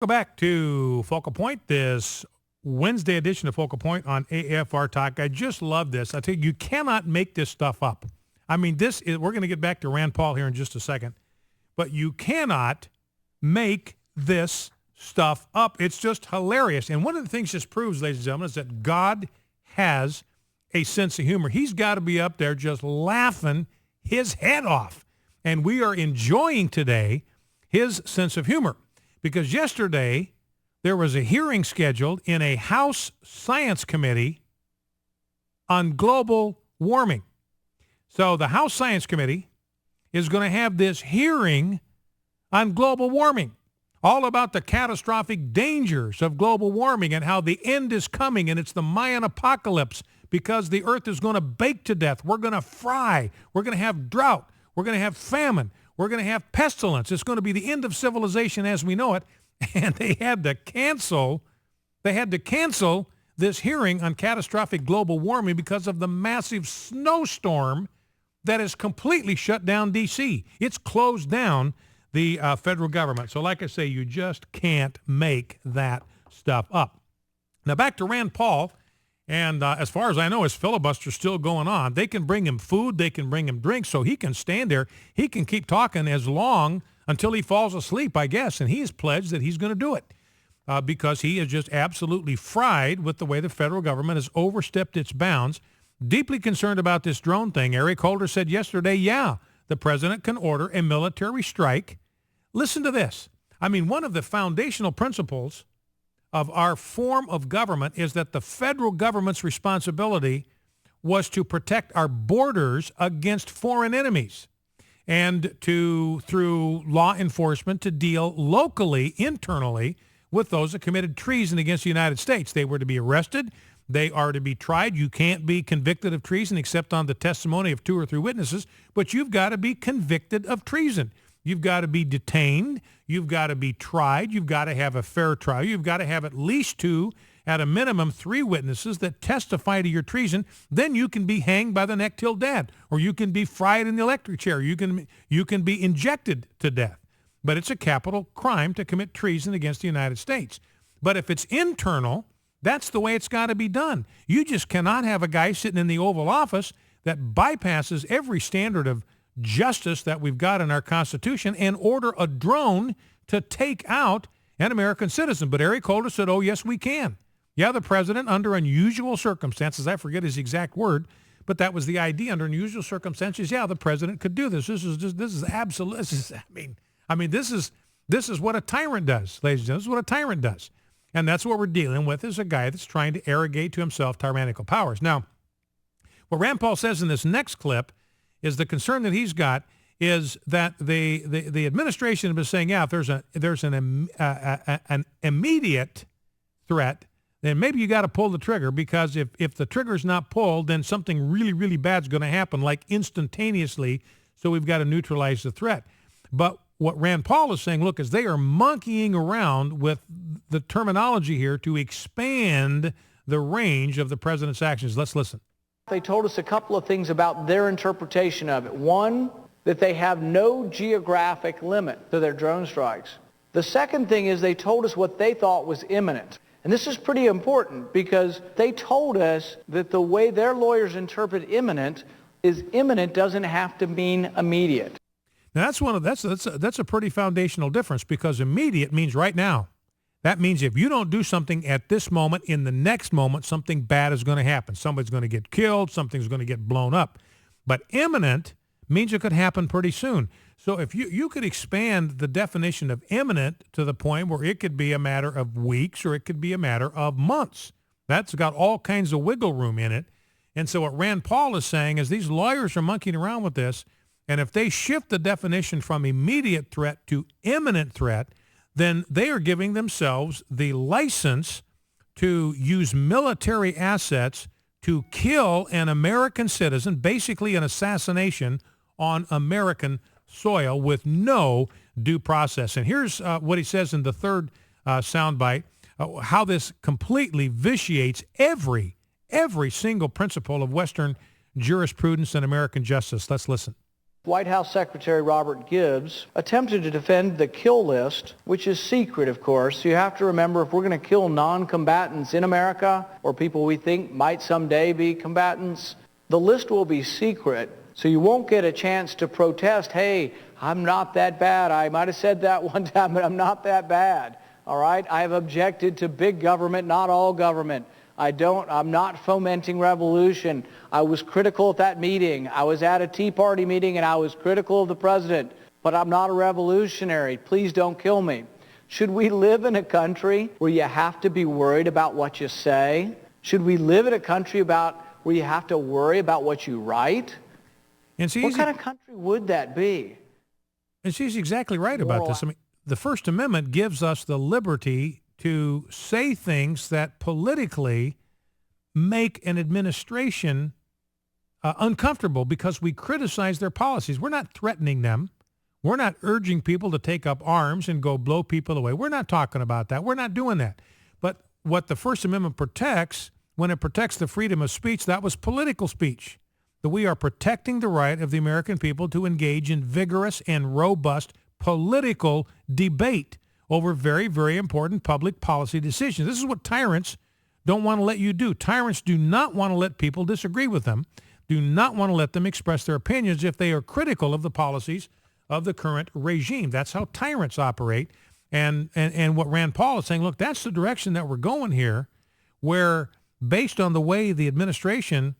Welcome back to Focal Point, this Wednesday edition of Focal Point on AFR Talk. I just love this. I tell you, you cannot make this stuff up. I mean, we're going to get back to Rand Paul here in just a second, but you cannot make this stuff up. It's just hilarious. And one of the things this proves, ladies and gentlemen, is that God has a sense of humor. He's got to be up there just laughing his head off. And we are enjoying today his sense of humor. Because yesterday, there was a hearing scheduled in a House Science Committee on global warming. So the House Science Committee is going to have this hearing on global warming, all about the catastrophic dangers of global warming and how the end is coming, and it's the Mayan apocalypse because the earth is going to bake to death. We're going to fry. We're going to have drought. We're going to have famine. We're going to have pestilence. It's going to be the end of civilization as we know it. And they had to cancel this hearing on catastrophic global warming because of the massive snowstorm that has completely shut down D.C. It's closed down the federal government. So like I say, you just can't make that stuff up. Now back to Rand Paul. And as far as I know, his filibuster's still going on. They can bring him food. They can bring him drinks. So he can stand there. He can keep talking as long until he falls asleep, I guess. And he has pledged that he's going to do it because he is just absolutely fried with the way the federal government has overstepped its bounds. Deeply concerned about this drone thing. Eric Holder said yesterday, yeah, the president can order a military strike. Listen to this. I mean, one of the foundational principles of our form of government is that the federal government's responsibility was to protect our borders against foreign enemies and through law enforcement, to deal locally, internally, with those that committed treason against the United States. They were to be arrested. They are to be tried. You can't be convicted of treason except on the testimony of 2 or 3 witnesses, but you've got to be convicted of treason. You've got to be detained. You've got to be tried. You've got to have a fair trial. You've got to have at least 2, at a minimum 3 witnesses that testify to your treason. Then you can be hanged by the neck till dead, or you can be fried in the electric chair. You can be injected to death. But it's a capital crime to commit treason against the United States. But if it's internal, that's the way it's got to be done. You just cannot have a guy sitting in the Oval Office that bypasses every standard of justice that we've got in our Constitution and order a drone to take out an American citizen. But Eric Holder said, oh, yes, we can. Yeah, the president, under unusual circumstances, I forget his exact word, but that was the idea. Under unusual circumstances, yeah, the president could do this. This is absolute. This is what a tyrant does, ladies and gentlemen. This is what a tyrant does. And that's what we're dealing with, is a guy that's trying to arrogate to himself tyrannical powers. Now, what Rand Paul says in this next clip is the concern that he's got is that the administration has been saying, yeah, if there's an immediate threat, then maybe you got to pull the trigger, because if the trigger's not pulled, then something really, really bad's going to happen, like instantaneously. So we've got to neutralize the threat. But what Rand Paul is saying, look, is they are monkeying around with the terminology here to expand the range of the president's actions. Let's listen. They told us a couple of things about their interpretation of it. One, that they have no geographic limit to their drone strikes. The second thing is they told us what they thought was imminent. And this is pretty important, because they told us that the way their lawyers interpret imminent is imminent doesn't have to mean immediate. Now that's a pretty foundational difference, because immediate means right now. That means if you don't do something at this moment, in the next moment, something bad is going to happen. Somebody's going to get killed. Something's going to get blown up. But imminent means it could happen pretty soon. So if you could expand the definition of imminent to the point where it could be a matter of weeks, or it could be a matter of months. That's got all kinds of wiggle room in it. And so what Rand Paul is saying is these lawyers are monkeying around with this. And if they shift the definition from immediate threat to imminent threat, then they are giving themselves the license to use military assets to kill an American citizen, basically an assassination on American soil with no due process. And here's what he says in the third soundbite, how this completely vitiates every single principle of Western jurisprudence and American justice. Let's listen. White House Secretary Robert Gibbs attempted to defend the kill list, which is secret, of course. You have to remember, if we're going to kill non-combatants in America, or people we think might someday be combatants, the list will be secret. So you won't get a chance to protest, hey, I'm not that bad. I might have said that one time, but I'm not that bad. All right? I have objected to big government, not all government. I'm not fomenting revolution. I was critical at that meeting. I was at a Tea Party meeting and I was critical of the president, but I'm not a revolutionary. Please don't kill me. Should we live in a country where you have to be worried about what you say? Should we live in a country where you have to worry about what you write? And what kind of country would that be? And she's exactly right about this. I mean, the First Amendment gives us the liberty to say things that politically make an administration uncomfortable because we criticize their policies. We're not threatening them. We're not urging people to take up arms and go blow people away. We're not talking about that. We're not doing that. But what the First Amendment protects, when it protects the freedom of speech, that was political speech. That we are protecting the right of the American people to engage in vigorous and robust political debate over very, very important public policy decisions. This is what tyrants don't want to let you do. Tyrants do not want to let people disagree with them, do not want to let them express their opinions if they are critical of the policies of the current regime. That's how tyrants operate. And what Rand Paul is saying, look, that's the direction that we're going here, where based on the way the administration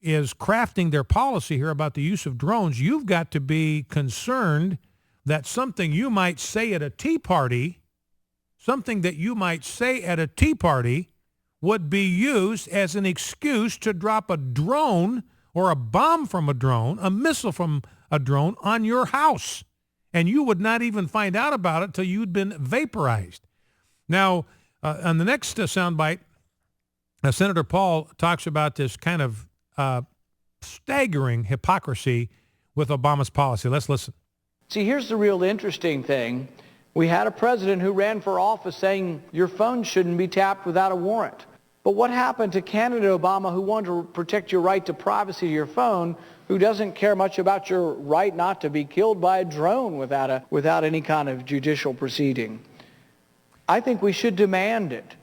is crafting their policy here about the use of drones, you've got to be concerned that something you might say at a tea party, would be used as an excuse to drop a drone or a bomb from a drone, a missile from a drone on your house. And you would not even find out about it till you'd been vaporized. Now, on the next soundbite, Senator Paul talks about this kind of staggering hypocrisy with Obama's policy. Let's listen. See, here's the real interesting thing. We had a president who ran for office saying your phone shouldn't be tapped without a warrant. But what happened to candidate Obama, who wanted to protect your right to privacy of your phone, who doesn't care much about your right not to be killed by a drone without any kind of judicial proceeding? I think we should demand it.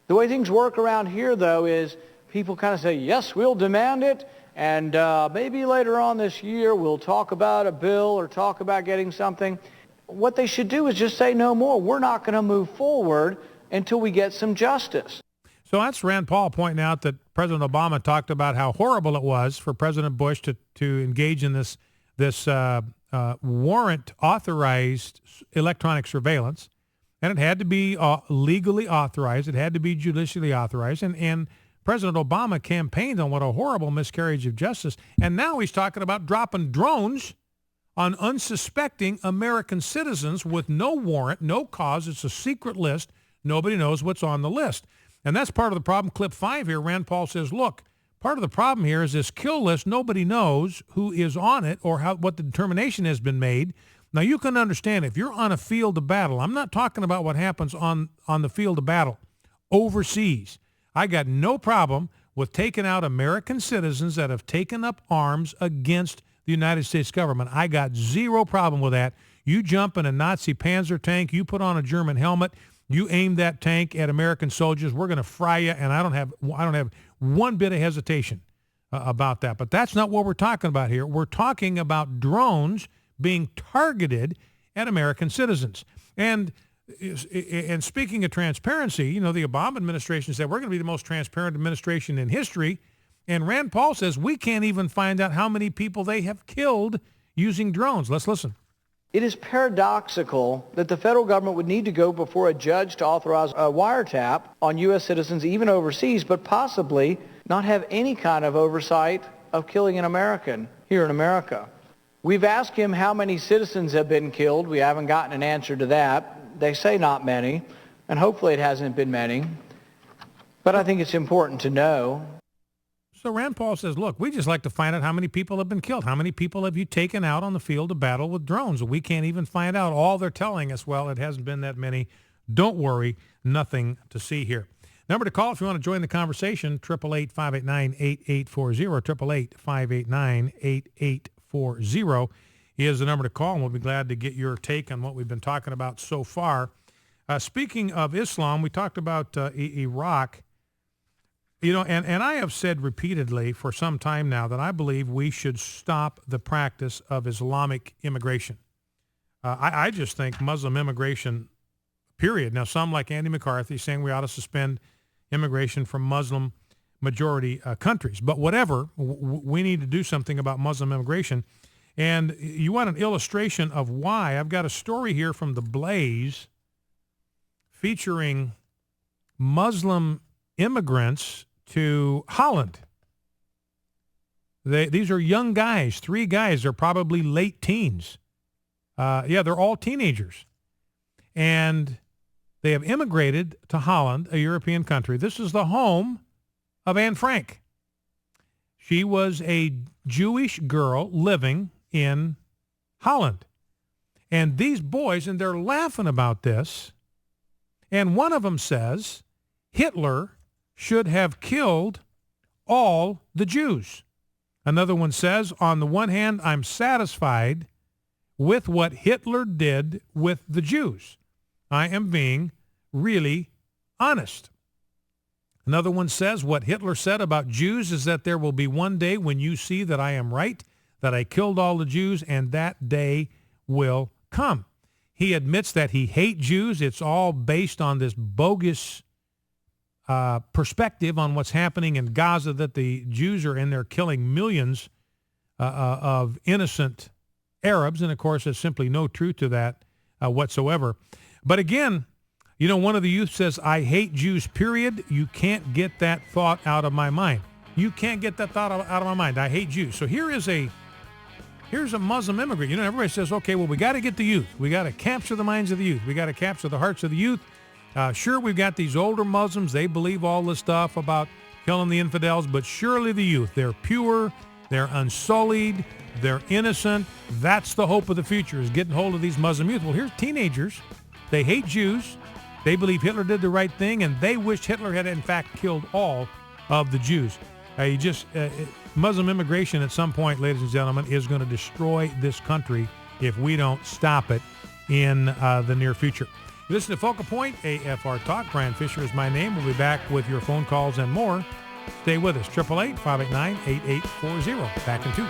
The way things work around here, though, is people kind of say, yes, we'll demand it, and maybe later on this year we'll talk about a bill or talk about getting something. What they should do is just say no more. We're not going to move forward until we get some justice. So that's Rand Paul pointing out that President Obama talked about how horrible it was for President Bush to engage in this warrant-authorized electronic surveillance, and it had to be legally authorized. It had to be judicially authorized, and President Obama campaigned on what a horrible miscarriage of justice, and now he's talking about dropping drones on unsuspecting American citizens with no warrant, no cause. It's a secret list. Nobody knows what's on the list. And that's part of the problem. Clip 5 here, Rand Paul says, look, part of the problem here is this kill list. Nobody knows who is on it or what the determination has been made. Now, you can understand if you're on a field of battle, I'm not talking about what happens on the field of battle overseas. I got no problem with taking out American citizens that have taken up arms against the United States government. I got zero problem with that. You jump in a Nazi Panzer tank, you put on a German helmet, you aim that tank at American soldiers, we're going to fry you, and I don't have one bit of hesitation about that. But that's not what we're talking about here. We're talking about drones being targeted at American citizens. And speaking of transparency, the Obama administration said we're going to be the most transparent administration in history. And Rand Paul says we can't even find out how many people they have killed using drones. Let's listen. It is paradoxical that the federal government would need to go before a judge to authorize a wiretap on U.S. citizens, even overseas, but possibly not have any kind of oversight of killing an American here in America. We've asked him how many citizens have been killed. We haven't gotten an answer to that. They say not many, and hopefully it hasn't been many. But I think it's important to know. So Rand Paul says, look, we just like to find out how many people have been killed. How many people have you taken out on the field of battle with drones? We can't even find out. All they're telling us, well, it hasn't been that many. Don't worry, nothing to see here. Number to call if you want to join the conversation, 888-589-8840, 8840 is the number to call, and we'll be glad to get your take on what we've been talking about so far. Speaking of Islam, we talked about Iraq. You know, and I have said repeatedly for some time now that I believe we should stop the practice of Islamic immigration. I just think Muslim immigration, period. Now, some like Andy McCarthy saying we ought to suspend immigration from Muslim majority countries. But whatever, we need to do something about Muslim immigration. And you want an illustration of why? I've got a story here from The Blaze featuring Muslim immigrants to Holland. These are young guys, 3 guys. They're probably late teens. They're all teenagers. And they have immigrated to Holland, a European country. This is the home of Anne Frank. She was a Jewish girl living in Holland. And these boys, and they're laughing about this, and one of them says Hitler should have killed all the Jews. Another one says, on the one hand, I'm satisfied with what Hitler did with the Jews. I am being really honest. Another one says, what Hitler said about Jews is that there will be one day when you see that I am right, that I killed all the Jews, and that day will come. He admits that he hates Jews. It's all based on this bogus perspective on what's happening in Gaza, that the Jews are in there killing millions of innocent Arabs. And, of course, there's simply no truth to that whatsoever. But, again, you know, one of the youth says, I hate Jews, period. You can't get that thought out of my mind. You can't get that thought out of my mind. I hate Jews. So here's a Muslim immigrant. You know, everybody says, okay, well, we got to get the youth. We got to capture the minds of the youth. We got to capture the hearts of the youth. Sure, we've got these older Muslims. They believe all this stuff about killing the infidels, but surely the youth, they're pure, they're unsullied, they're innocent. That's the hope of the future, is getting hold of these Muslim youth. Well, here's teenagers. They hate Jews. They believe Hitler did the right thing, and they wish Hitler had, in fact, killed all of the Jews. Muslim immigration at some point, ladies and gentlemen, is going to destroy this country if we don't stop it in the near future. Listen to Focal Point, AFR Talk. Brian Fisher is my name. We'll be back with your phone calls and more. Stay with us. 888-589-8840. Back in 2.